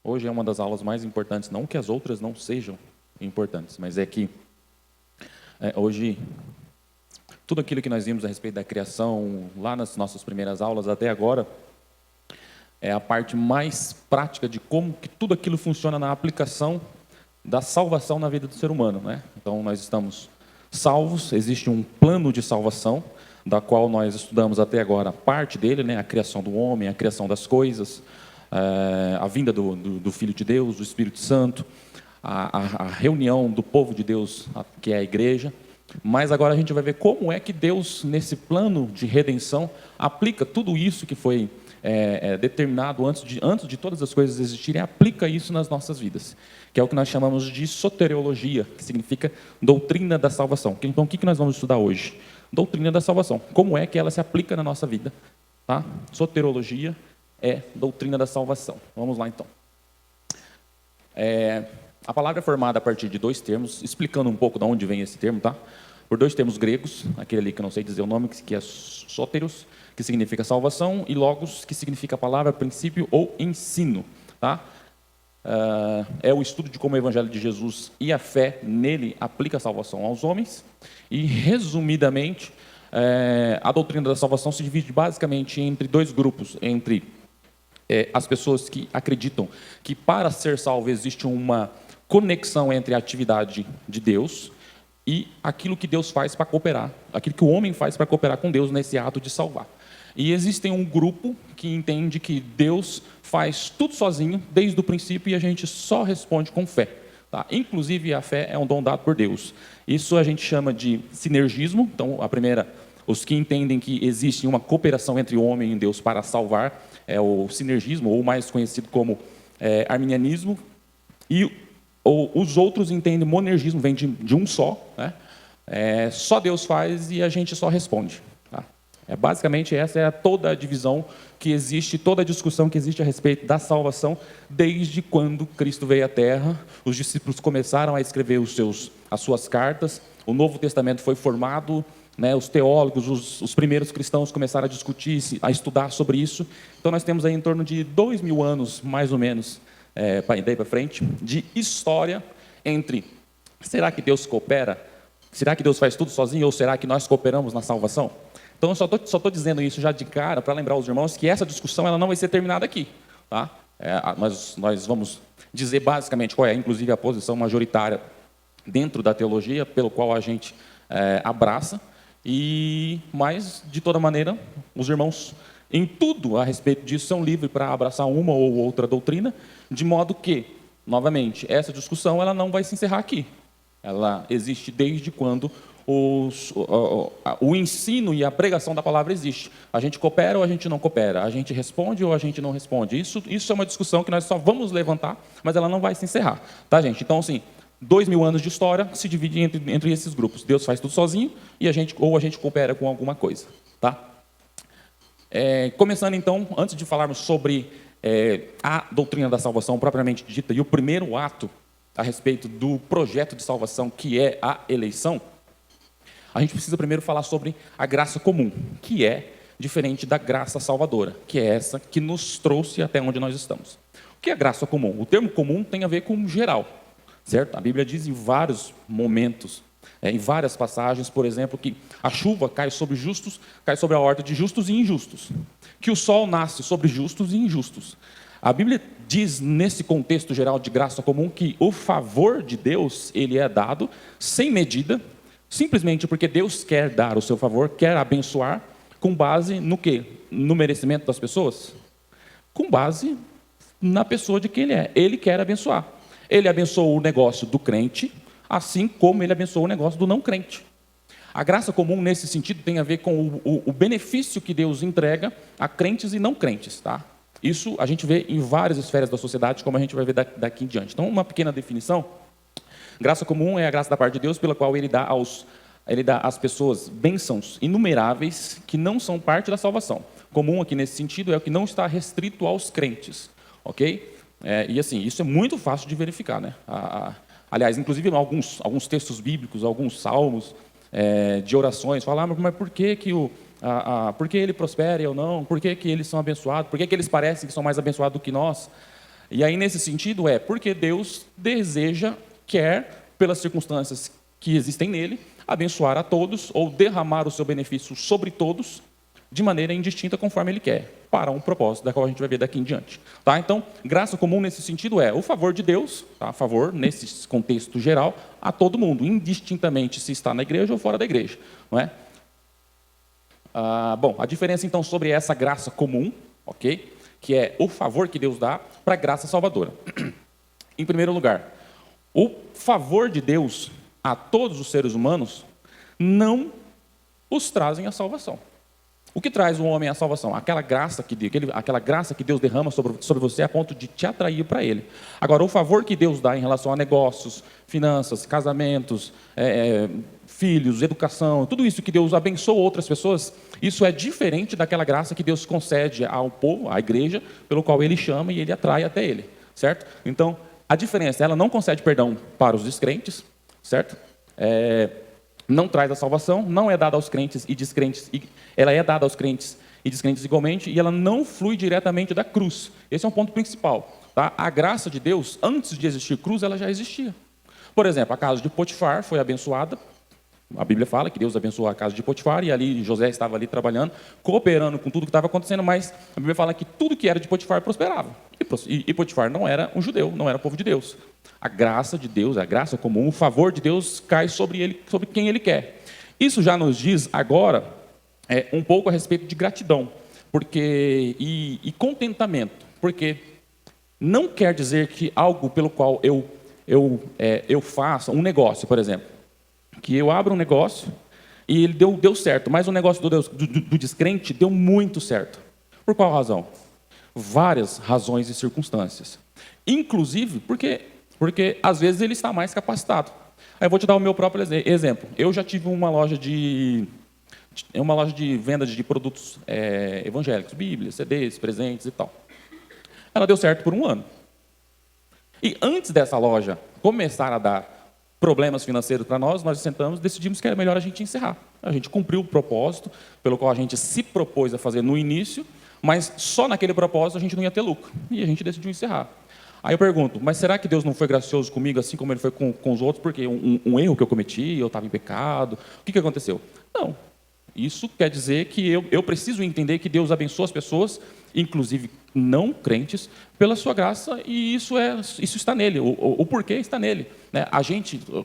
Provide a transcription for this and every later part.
Hoje é uma das aulas mais importantes, não que as outras não sejam importantes, mas é que hoje tudo aquilo que nós vimos a respeito da criação, lá nas nossas primeiras aulas até agora, é a parte mais prática de como que tudo aquilo funciona na aplicação da salvação na vida do ser humano, né? Então nós estamos salvos, existe um plano de salvação, da qual nós estudamos até agora parte dele, né? A criação do homem, a criação das coisas, a vinda do Filho de Deus, do Espírito Santo, a reunião do povo de Deus, que é a igreja. Mas agora a gente vai ver como é que Deus, nesse plano de redenção, aplica tudo isso que foi determinado antes de todas as coisas existirem, aplica isso nas nossas vidas, que é o que nós chamamos de soteriologia, que significa doutrina da salvação. Então, o que nós vamos estudar hoje? Doutrina da salvação. Como é que ela se aplica na nossa vida? Tá? Soteriologia é doutrina da salvação. Vamos lá, então. A palavra é formada a partir de dois termos, explicando um pouco de onde vem esse termo, tá? Por dois termos gregos, aquele ali que eu não sei dizer o nome, que é soteros, que significa salvação, e logos, que significa a palavra, princípio ou ensino, tá? É o estudo de como o Evangelho de Jesus e a fé nele aplica a salvação aos homens, e, resumidamente, a doutrina da salvação se divide basicamente entre dois grupos, entre as pessoas que acreditam que para ser salvo existe uma conexão entre a atividade de Deus e aquilo que Deus faz para cooperar, aquilo que o homem faz para cooperar com Deus nesse ato de salvar. E existe um grupo que entende que Deus faz tudo sozinho, desde o princípio, e a gente só responde com fé. Tá? Inclusive, a fé é um dom dado por Deus. Isso a gente chama de sinergismo. Então, a primeira, os que entendem que existe uma cooperação entre o homem e Deus para salvar, é o sinergismo, ou mais conhecido como arminianismo. E os outros entendem monergismo, vem de um só, né? Só Deus faz e a gente só responde. Tá? Basicamente, essa é toda a divisão que existe, toda a discussão que existe a respeito da salvação, desde quando Cristo veio à Terra, os discípulos começaram a escrever as suas cartas, o Novo Testamento foi formado, né, os teólogos, os primeiros cristãos começaram a discutir, a estudar sobre isso. Então nós temos aí em torno de 2000 anos, mais ou menos, daí para frente, de história entre, será que Deus coopera? Será que Deus faz tudo sozinho ou será que nós cooperamos na salvação? Então eu só estou dizendo isso já de cara para lembrar os irmãos que essa discussão ela não vai ser terminada aqui. Tá? Nós vamos dizer basicamente qual é, inclusive, a posição majoritária dentro da teologia, pelo qual a gente abraça, mas, de toda maneira, os irmãos, em tudo a respeito disso, são livres para abraçar uma ou outra doutrina, de modo que, novamente, essa discussão ela não vai se encerrar aqui. Ela existe desde quando o ensino e a pregação da palavra existe. A gente coopera ou a gente não coopera? A gente responde ou a gente não responde? Isso é uma discussão que nós só vamos levantar, mas ela não vai se encerrar. Tá, gente? Então, assim, 2000 anos de história se dividem entre esses grupos. Deus faz tudo sozinho e a gente coopera com alguma coisa. Tá? Começando, então, antes de falarmos sobre a doutrina da salvação propriamente dita e o primeiro ato a respeito do projeto de salvação, que é a eleição, a gente precisa primeiro falar sobre a graça comum, que é diferente da graça salvadora, que é essa que nos trouxe até onde nós estamos. O que é graça comum? O termo comum tem a ver com geral, certo? A Bíblia diz em vários momentos, em várias passagens, por exemplo, que a chuva cai sobre justos, cai sobre a horta de justos e injustos, que o sol nasce sobre justos e injustos. A Bíblia diz, nesse contexto geral de graça comum, que o favor de Deus ele é dado sem medida, simplesmente porque Deus quer dar o seu favor, quer abençoar, com base no quê? No merecimento das pessoas? Com base na pessoa de quem ele é. Ele quer abençoar. Ele abençoou o negócio do crente, assim como ele abençoou o negócio do não crente. A graça comum, nesse sentido, tem a ver com o benefício que Deus entrega a crentes e não crentes. Tá? Isso a gente vê em várias esferas da sociedade, como a gente vai ver daqui em diante. Então, uma pequena definição. Graça comum é a graça da parte de Deus, pela qual ele dá às pessoas bênçãos inumeráveis que não são parte da salvação. Comum aqui nesse sentido é o que não está restrito aos crentes. Ok? E assim, isso é muito fácil de verificar. Né? Aliás, inclusive, alguns textos bíblicos, alguns salmos de orações, falam, mas por que por que ele prospera e eu não? Por que eles são abençoados? Por que eles parecem que são mais abençoados do que nós? E aí, nesse sentido, porque Deus deseja, quer, pelas circunstâncias que existem nele, abençoar a todos ou derramar o seu benefício sobre todos de maneira indistinta conforme ele quer, para um propósito, da qual a gente vai ver daqui em diante. Tá? Então, graça comum nesse sentido o favor de Deus, tá? A favor, nesse contexto geral, a todo mundo, indistintamente se está na igreja ou fora da igreja. Não é? Bom, a diferença então sobre essa graça comum, ok? Que é o favor que Deus dá para a graça salvadora. Em primeiro lugar, o favor de Deus a todos os seres humanos não os trazem a salvação. O que traz o homem à salvação? Aquela graça que Deus derrama sobre você a ponto de te atrair para Ele. Agora, o favor que Deus dá em relação a negócios, finanças, casamentos, filhos, educação, tudo isso que Deus abençoa outras pessoas, isso é diferente daquela graça que Deus concede ao povo, à igreja, pelo qual Ele chama e Ele atrai até Ele, certo? Então, a diferença, ela não concede perdão para os descrentes, certo? Não traz a salvação, não é dada aos crentes e descrentes, ela é dada aos crentes e descrentes igualmente, e ela não flui diretamente da cruz. Esse é um ponto principal. Tá? A graça de Deus, antes de existir cruz, ela já existia. Por exemplo, a casa de Potifar foi abençoada. A Bíblia fala que Deus abençoou a casa de Potifar, e ali José estava ali trabalhando, cooperando com tudo que estava acontecendo, mas a Bíblia fala que tudo que era de Potifar prosperava. E Potifar não era um judeu, não era povo de Deus. A graça de Deus, a graça comum, o favor de Deus cai sobre ele, sobre quem Ele quer. Isso já nos diz agora um pouco a respeito de gratidão, e contentamento, porque não quer dizer que algo pelo qual eu faça um negócio, por exemplo, que eu abro um negócio e ele deu certo, mas o negócio do descrente deu muito certo. Por qual razão? Várias razões e circunstâncias. Inclusive porque às vezes ele está mais capacitado. Aí eu vou te dar o meu próprio exemplo. Eu já tive uma loja de venda de produtos evangélicos, Bíblias, CDs, presentes e tal. Ela deu certo por 1 ano. E antes dessa loja começar a dar problemas financeiros para nós sentamos e decidimos que era melhor a gente encerrar. A gente cumpriu o propósito pelo qual a gente se propôs a fazer no início, mas só naquele propósito a gente não ia ter lucro. E a gente decidiu encerrar. Aí eu pergunto, mas será que Deus não foi gracioso comigo assim como Ele foi com os outros? Porque um erro que eu cometi, eu estava em pecado, o que aconteceu? Não. Isso quer dizer que eu preciso entender que Deus abençoa as pessoas, inclusive não crentes, pela sua graça, e isso está nele, o porquê está nele. Né?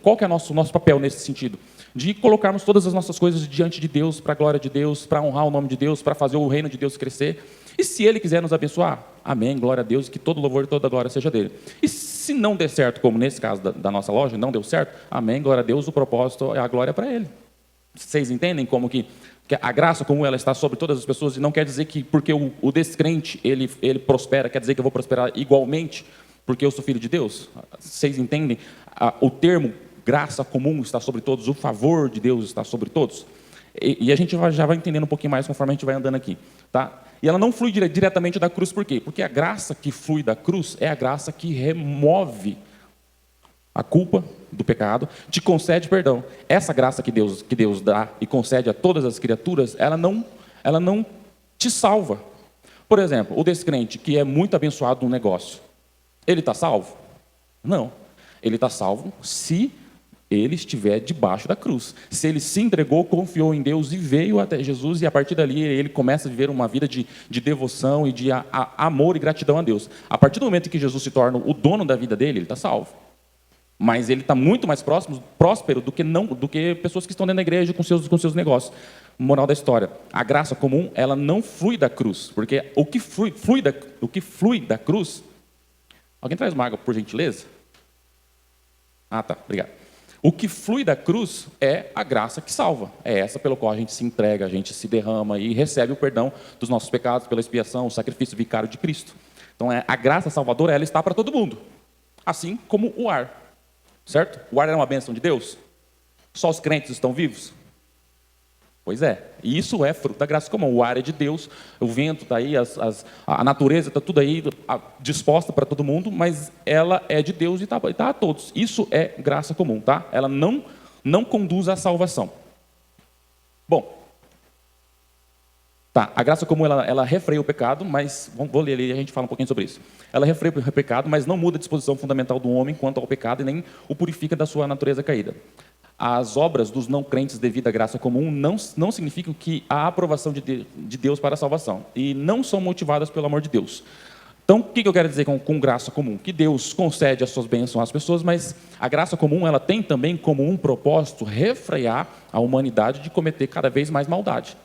Qual que é o nosso papel nesse sentido? De colocarmos todas as nossas coisas diante de Deus, para a glória de Deus, para honrar o nome de Deus, para fazer o reino de Deus crescer. E se Ele quiser nos abençoar, amém, glória a Deus, que todo louvor e toda glória seja dele. E se não der certo, como nesse caso da nossa loja, não deu certo, amém, glória a Deus, o propósito é a glória para Ele. Vocês entendem como que a graça comum ela está sobre todas as pessoas, e não quer dizer que porque o descrente ele prospera, quer dizer que eu vou prosperar igualmente porque eu sou filho de Deus? Vocês entendem? O termo graça comum está sobre todos, o favor de Deus está sobre todos. E a gente já vai entendendo um pouquinho mais conforme a gente vai andando aqui. Tá? E ela não flui diretamente da cruz, por quê? Porque a graça que flui da cruz é a graça que remove a culpa do pecado, te concede perdão. Essa graça que Deus dá e concede a todas as criaturas, ela não te salva. Por exemplo, o descrente que é muito abençoado no negócio, ele está salvo? Não. Ele está salvo se ele estiver debaixo da cruz. Se ele se entregou, confiou em Deus e veio até Jesus, e a partir dali ele começa a viver uma vida de devoção e de amor e gratidão a Deus. A partir do momento em que Jesus se torna o dono da vida dele, ele está salvo. Mas ele está muito mais próspero do que pessoas que estão dentro da igreja com seus negócios. Moral da história: a graça comum ela não flui da cruz, porque o que flui da cruz. Alguém traz uma água, por gentileza? Tá, obrigado. O que flui da cruz é a graça que salva. É essa pelo qual a gente se entrega, a gente se derrama e recebe o perdão dos nossos pecados pela expiação, o sacrifício vicário de Cristo. Então a graça salvadora ela está para todo mundo, assim como o ar. Certo? O ar é uma bênção de Deus? Só os crentes estão vivos? Pois é. E isso é fruto da graça comum. O ar é de Deus, o vento está aí, a natureza está tudo aí disposta para todo mundo, mas ela é de Deus e está a todos. Isso é graça comum, tá? Ela não conduz à salvação. Bom, Tá, a graça comum, ela refreia o pecado, mas, vou ler ali e a gente fala um pouquinho sobre isso. Ela refreia o pecado, mas não muda a disposição fundamental do homem quanto ao pecado e nem o purifica da sua natureza caída. As obras dos não crentes devido à graça comum não significam que há aprovação de Deus para a salvação e não são motivadas pelo amor de Deus. Então, o que eu quero dizer com graça comum? Que Deus concede as suas bênçãos às pessoas, mas a graça comum ela tem também como um propósito refrear a humanidade de cometer cada vez mais maldade.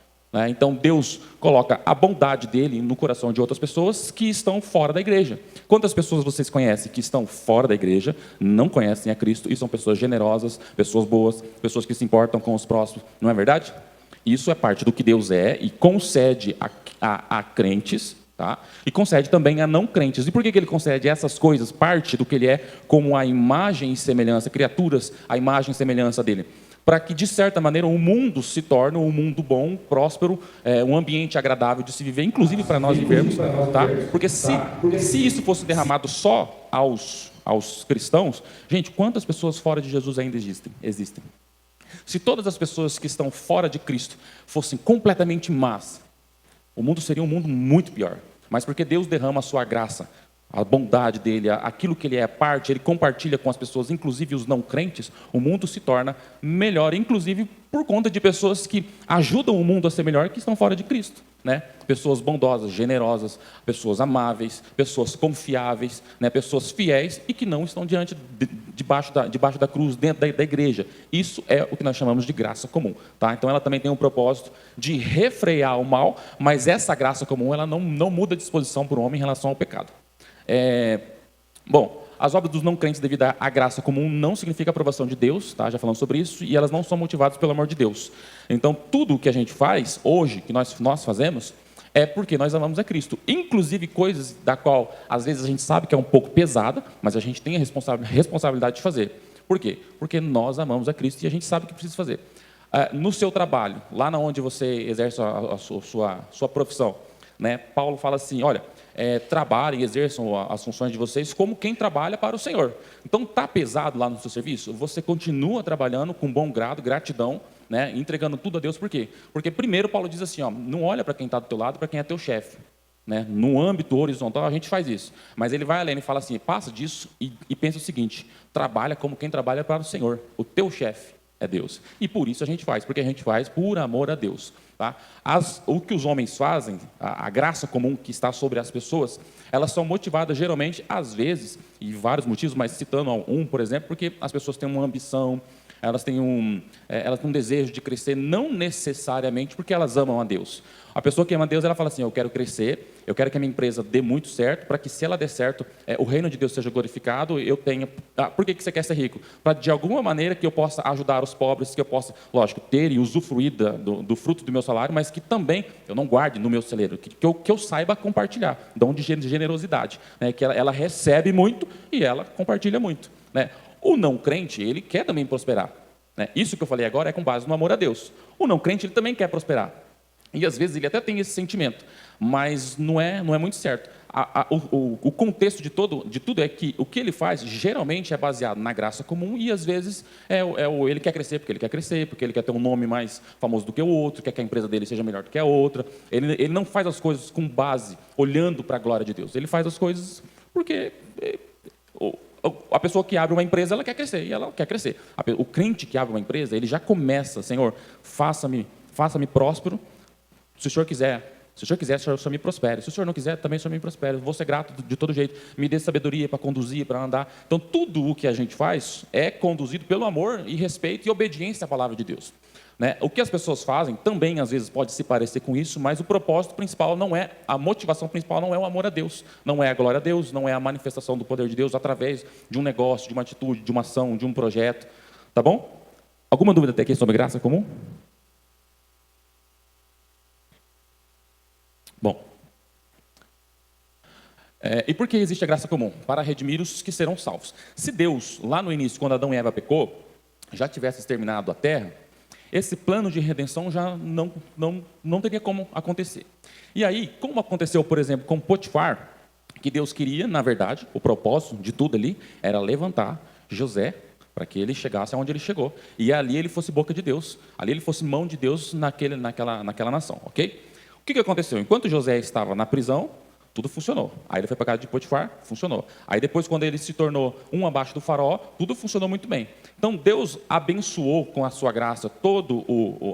Então, Deus coloca a bondade dele no coração de outras pessoas que estão fora da igreja. Quantas pessoas vocês conhecem que estão fora da igreja, não conhecem a Cristo e são pessoas generosas, pessoas boas, pessoas que se importam com os próximos, não é verdade? Isso é parte do que Deus é e concede a crentes, tá? E concede também a não crentes. E por que ele concede essas coisas? Parte do que ele é como a imagem e semelhança, criaturas, a imagem e semelhança dele. Para que, de certa maneira, o mundo se torne um mundo bom, próspero, um ambiente agradável de se viver, inclusive para nós vivermos. Tá? Porque se isso fosse derramado só aos cristãos, gente, quantas pessoas fora de Jesus ainda existem? Se todas as pessoas que estão fora de Cristo fossem completamente más, o mundo seria um mundo muito pior. Mas porque Deus derrama a sua graça, a bondade dele, aquilo que ele é parte, ele compartilha com as pessoas, inclusive os não crentes, o mundo se torna melhor, inclusive por conta de pessoas que ajudam o mundo a ser melhor, que estão fora de Cristo. Né? Pessoas bondosas, generosas, pessoas amáveis, pessoas confiáveis, né? Pessoas fiéis e que não estão debaixo da cruz, dentro da igreja. Isso é o que nós chamamos de graça comum. Tá? Então ela também tem um propósito de refrear o mal, mas essa graça comum ela não muda a disposição para o homem em relação ao pecado. Bom, as obras dos não crentes devido à graça comum não significa aprovação de Deus, tá? Já falamos sobre isso, e elas não são motivadas pelo amor de Deus. Então, tudo o que a gente faz hoje, que nós fazemos, é porque nós amamos a Cristo. Inclusive coisas da qual, às vezes, a gente sabe que é um pouco pesada, mas a gente tem a responsabilidade de fazer. Por quê? Porque nós amamos a Cristo e a gente sabe o que precisa fazer. No seu trabalho, lá onde você exerce a sua profissão, né? Paulo fala assim, olha, trabalhem, exerçam as funções de vocês como quem trabalha para o Senhor. Então, está pesado lá no seu serviço? Você continua trabalhando com bom grado, gratidão, né? Entregando tudo a Deus. Por quê? Porque primeiro Paulo diz assim, ó, não olha para quem está do teu lado, para quem é teu chefe. Né? No âmbito horizontal, a gente faz isso. Mas ele vai além e fala assim, passa disso e pensa o seguinte, trabalha como quem trabalha para o Senhor. O teu chefe é Deus. E por isso a gente faz, porque a gente faz por amor a Deus. Tá? O que os homens fazem, a graça comum que está sobre as pessoas, elas são motivadas geralmente, às vezes, e vários motivos, mas citando um, por exemplo, porque as pessoas têm uma ambição, elas têm um desejo de crescer, não necessariamente porque elas amam a Deus. A pessoa que ama a Deus, ela fala assim, eu quero crescer, eu quero que a minha empresa dê muito certo, para que se ela der certo, o reino de Deus seja glorificado, eu tenha... por que você quer ser rico? Para, de alguma maneira, que eu possa ajudar os pobres, que eu possa, lógico, ter e usufruir do fruto do meu salário, mas que também eu não guarde no meu celeiro, que eu saiba compartilhar, dom de generosidade, né? Que ela recebe muito e ela compartilha muito. Né? O não crente, ele quer também prosperar. Né? Isso que eu falei agora é com base no amor a Deus. O não crente, ele também quer prosperar. E às vezes ele até tem esse sentimento, mas não é muito certo. O contexto de tudo é que o que ele faz geralmente é baseado na graça comum e às vezes ele quer crescer, porque ele quer ter um nome mais famoso do que o outro, quer que a empresa dele seja melhor do que a outra. Ele não faz as coisas com base, olhando para a glória de Deus. Ele faz as coisas porque a pessoa que abre uma empresa, ela quer crescer, e ela quer crescer. O crente que abre uma empresa, ele já começa, Senhor, faça-me próspero. Se o Senhor quiser, o Senhor me prospere. Se o Senhor não quiser, também o Senhor me prospere. Vou ser grato de todo jeito. Me dê sabedoria para conduzir, para andar. Então, tudo o que a gente faz é conduzido pelo amor e respeito e obediência à palavra de Deus. Né? O que as pessoas fazem também, às vezes, pode se parecer com isso, mas o propósito principal não é, a motivação principal não é o amor a Deus, não é a glória a Deus, não é a manifestação do poder de Deus através de um negócio, de uma atitude, de uma ação, de um projeto. Tá bom? Alguma dúvida até aqui sobre graça comum? Bom, e por que existe a graça comum? Para redimir os que serão salvos. Se Deus, lá no início, quando Adão e Eva pecou, já tivesse exterminado a terra, esse plano de redenção já não teria como acontecer. E aí, como aconteceu, por exemplo, com Potifar, que Deus queria, na verdade, o propósito de tudo ali, era levantar José, para que ele chegasse aonde ele chegou. E ali ele fosse boca de Deus, ali ele fosse mão de Deus naquela nação, ok? que aconteceu? Enquanto José estava na prisão, tudo funcionou. Aí ele foi para a casa de Potifar, funcionou. Aí depois, quando ele se tornou um abaixo do faraó, tudo funcionou muito bem. Então Deus abençoou com a sua graça toda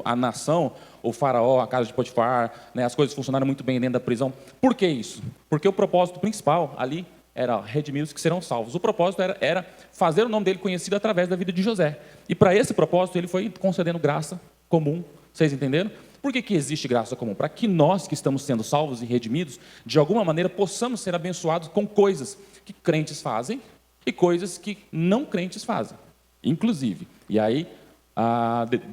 a nação, o faraó, a casa de Potifar, né, as coisas funcionaram muito bem dentro da prisão. Por que isso? Porque o propósito principal ali era redimir os que serão salvos. O propósito era fazer o nome dele conhecido através da vida de José. E para esse propósito ele foi concedendo graça comum. Vocês entenderam? Por que existe graça comum? Para que nós que estamos sendo salvos e redimidos, de alguma maneira, possamos ser abençoados com coisas que crentes fazem e coisas que não crentes fazem, inclusive. E aí,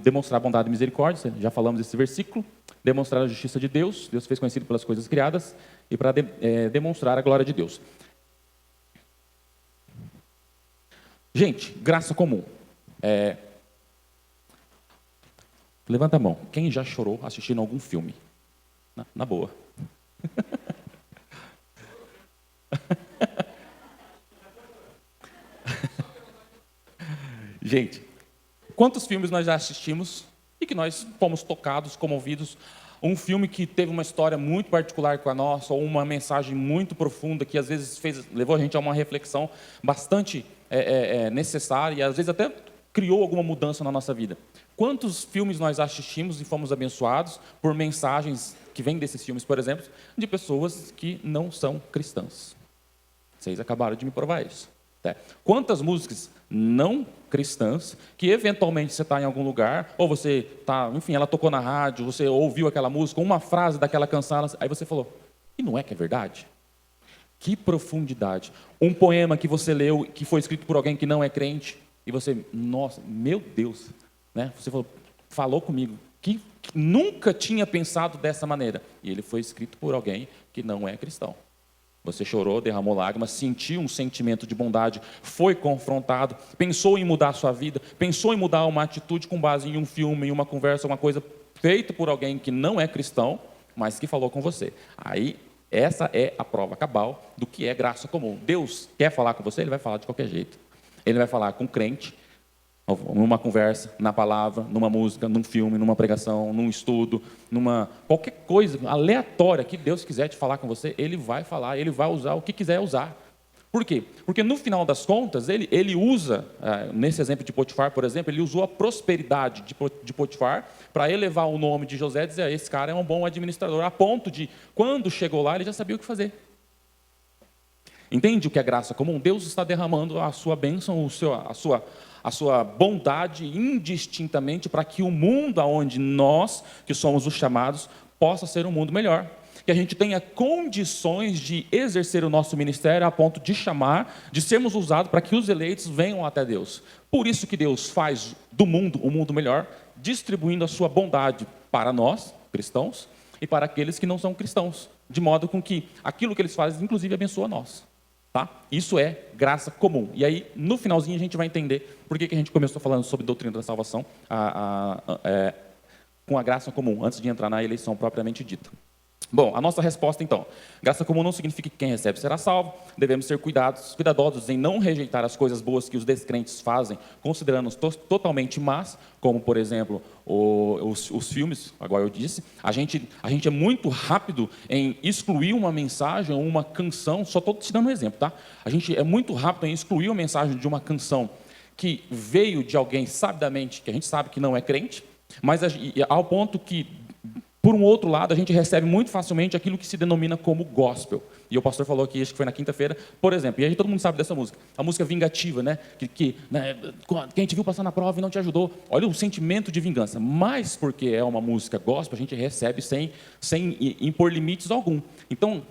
demonstrar bondade e misericórdia, já falamos desse versículo, demonstrar a justiça de Deus, Deus fez conhecido pelas coisas criadas, e para demonstrar a glória de Deus. Gente, graça comum. Levanta a mão. Quem já chorou assistindo algum filme? Na boa. Gente, quantos filmes nós já assistimos e que nós fomos tocados, comovidos? Um filme que teve uma história muito particular com a nossa, ou uma mensagem muito profunda que às vezes levou a gente a uma reflexão bastante necessária e às vezes até criou alguma mudança na nossa vida. Quantos filmes nós assistimos e fomos abençoados por mensagens que vêm desses filmes, por exemplo, de pessoas que não são cristãs? Vocês acabaram de me provar isso. Quantas músicas não cristãs que eventualmente você está em algum lugar, ou você está, enfim, ela tocou na rádio, você ouviu aquela música, uma frase daquela canção, aí você falou, e não é que é verdade? Que profundidade. Um poema que você leu, que foi escrito por alguém que não é crente, e você, nossa, meu Deus, né? Você falou comigo, que nunca tinha pensado dessa maneira. E ele foi escrito por alguém que não é cristão. Você chorou, derramou lágrimas, sentiu um sentimento de bondade, foi confrontado, pensou em mudar a sua vida, pensou em mudar uma atitude com base em um filme, em uma conversa, uma coisa feita por alguém que não é cristão, mas que falou com você. Aí, essa é a prova cabal do que é graça comum. Deus quer falar com você, ele vai falar de qualquer jeito. Ele vai falar com crente, numa conversa, na palavra, numa música, num filme, numa pregação, num estudo, qualquer coisa aleatória que Deus quiser te falar com você, ele vai falar, ele vai usar o que quiser usar. Por quê? Porque no final das contas, ele usa, nesse exemplo de Potifar, por exemplo, ele usou a prosperidade de Potifar para elevar o nome de José e dizer, esse cara é um bom administrador, a ponto de, quando chegou lá, ele já sabia o que fazer. Entende o que é graça comum? Deus está derramando a sua bênção, a sua bondade indistintamente para que o mundo onde nós, que somos os chamados, possa ser um mundo melhor. Que a gente tenha condições de exercer o nosso ministério a ponto de chamar, de sermos usados para que os eleitos venham até Deus. Por isso que Deus faz do mundo um mundo melhor, distribuindo a sua bondade para nós, cristãos, e para aqueles que não são cristãos, de modo com que aquilo que eles fazem, inclusive, abençoa nós. Tá? Isso é graça comum. E aí, no finalzinho, a gente vai entender por que a gente começou falando sobre doutrina da salvação com a graça comum, antes de entrar na eleição propriamente dita. Bom, a nossa resposta, então. Graça comum não significa que quem recebe será salvo. Devemos ser cuidadosos em não rejeitar as coisas boas que os descrentes fazem, considerando-os totalmente más, como, por exemplo, os filmes, agora eu disse. A gente é muito rápido em excluir uma mensagem ou uma canção, só estou te dando um exemplo, tá? A gente é muito rápido em excluir uma mensagem de uma canção que veio de alguém sabidamente, que a gente sabe que não é crente, mas ao ponto que, por um outro lado, a gente recebe muito facilmente aquilo que se denomina como gospel. E o pastor falou aqui, acho que foi na quinta-feira, por exemplo, e aí todo mundo sabe dessa música, a música vingativa, né? Né, quem te viu passar na prova e não te ajudou. Olha o sentimento de vingança. Mas porque é uma música gospel, a gente recebe sem impor limites algum. Então,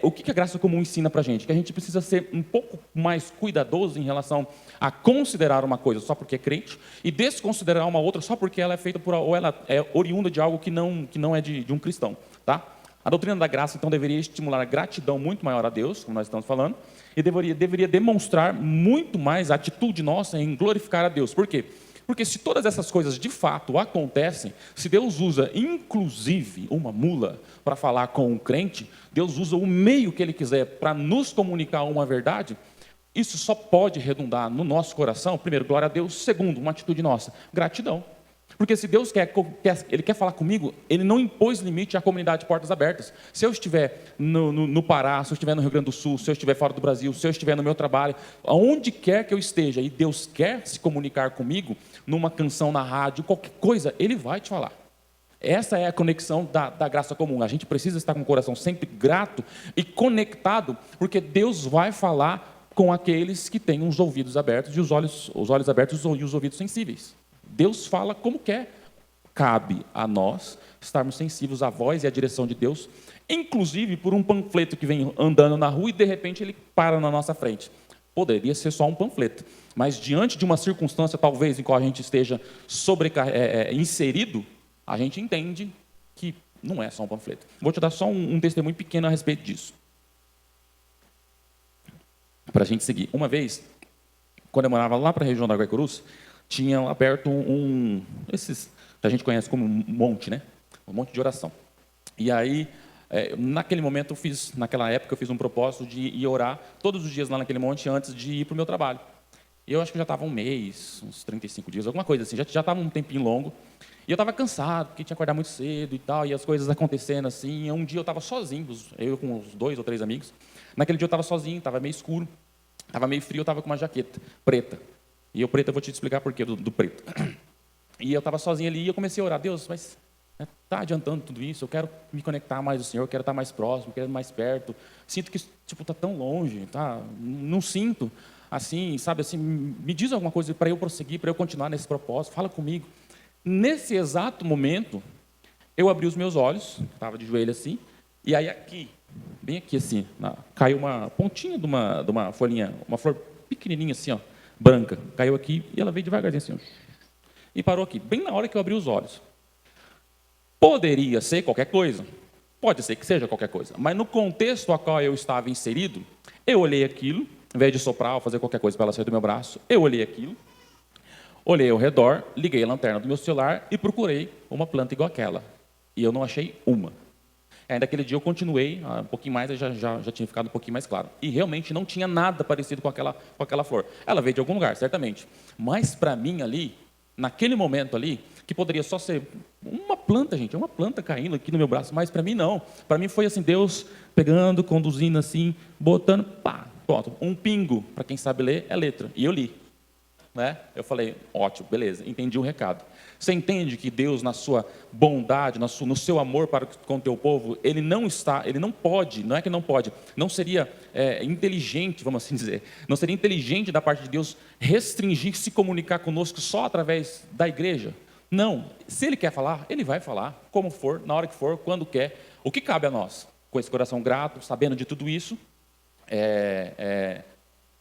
o que a graça comum ensina para a gente? Que a gente precisa ser um pouco mais cuidadoso em relação a considerar uma coisa só porque é crente e desconsiderar uma outra só porque ela é feita ou ela é oriunda de algo que não é de um cristão. Tá? A doutrina da graça, então, deveria estimular a gratidão muito maior a Deus, como nós estamos falando, e deveria demonstrar muito mais a atitude nossa em glorificar a Deus. Por quê? Porque se todas essas coisas de fato acontecem, se Deus usa inclusive uma mula para falar com um crente, Deus usa o meio que Ele quiser para nos comunicar uma verdade, isso só pode redundar no nosso coração, primeiro, glória a Deus, segundo, uma atitude nossa, gratidão. Porque se Deus Ele quer falar comigo, Ele não impôs limite à comunidade de Portas Abertas. Se eu estiver no Pará, se eu estiver no Rio Grande do Sul, se eu estiver fora do Brasil, se eu estiver no meu trabalho, aonde quer que eu esteja, e Deus quer se comunicar comigo, numa canção na rádio, qualquer coisa, Ele vai te falar. Essa é a conexão da graça comum. A gente precisa estar com o coração sempre grato e conectado, porque Deus vai falar com aqueles que têm os ouvidos abertos e os olhos abertos e os ouvidos sensíveis. Deus fala como quer. Cabe a nós estarmos sensíveis à voz e à direção de Deus, inclusive por um panfleto que vem andando na rua e de repente ele para na nossa frente. Poderia ser só um panfleto, mas diante de uma circunstância talvez em qual a gente esteja inserido, a gente entende que não é só um panfleto. Vou te dar só um testemunho pequeno a respeito disso, para a gente seguir. Uma vez, quando eu morava lá para a região da Guaicurus, tinha aberto esses que a gente conhece como monte, né? Um monte de oração. E aí, naquele momento, naquela época, eu fiz um propósito de ir orar todos os dias lá naquele monte antes de ir para o meu trabalho. E eu acho que já estava um mês, uns 35 dias, alguma coisa assim, já estava um tempinho longo. E eu estava cansado, porque tinha que acordar muito cedo e tal, e as coisas acontecendo assim. E um dia eu estava sozinho, eu com uns 2 ou 3 amigos. Naquele dia eu estava sozinho, estava meio escuro, estava meio frio, eu estava com uma jaqueta preta. E eu preto, eu vou te explicar por quê do preto. E eu estava sozinho ali e eu comecei a orar. Deus, mas está adiantando tudo isso? Eu quero me conectar mais ao Senhor, eu quero estar mais próximo, quero estar mais perto. Sinto que está tão longe, tá? Não sinto assim, sabe? Assim, me diz alguma coisa para eu prosseguir, para eu continuar nesse propósito. Fala comigo. Nesse exato momento, eu abri os meus olhos, estava de joelho assim, e aí aqui, bem aqui assim, caiu uma pontinha de uma folhinha, uma flor pequenininha assim, ó, branca, caiu aqui e ela veio devagarzinho assim, ó, e parou aqui, bem na hora que eu abri os olhos. Poderia ser qualquer coisa, pode ser que seja qualquer coisa, mas no contexto a qual eu estava inserido, eu olhei aquilo, ao invés de soprar ou fazer qualquer coisa para ela sair do meu braço, eu olhei aquilo, olhei ao redor, liguei a lanterna do meu celular e procurei uma planta igual àquela. E eu não achei uma. Ainda aquele dia eu continuei, um pouquinho mais, já tinha ficado um pouquinho mais claro. E realmente não tinha nada parecido com aquela flor. Ela veio de algum lugar, certamente. Mas para mim ali, naquele momento ali, que poderia só ser uma planta, gente, uma planta caindo aqui no meu braço, mas para mim não. Para mim foi assim, Deus pegando, conduzindo assim, botando, pá, pronto. Um pingo, para quem sabe ler, é letra. E eu li. Né? Eu falei, ótimo, beleza, entendi o recado. Você entende que Deus, na sua bondade, no seu amor para com o teu povo, Ele não pode, não é que não pode, não seria inteligente, vamos assim dizer, não seria inteligente da parte de Deus restringir, se comunicar conosco só através da igreja? Não, se Ele quer falar, Ele vai falar, como for, na hora que for, quando quer. O que cabe a nós? Com esse coração grato, sabendo de tudo isso,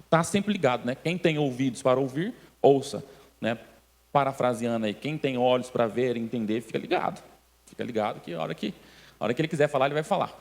está sempre ligado, né? Quem tem ouvidos para ouvir, ouça, né? Parafraseando aí, quem tem olhos para ver e entender, fica ligado que a hora que ele quiser falar, ele vai falar.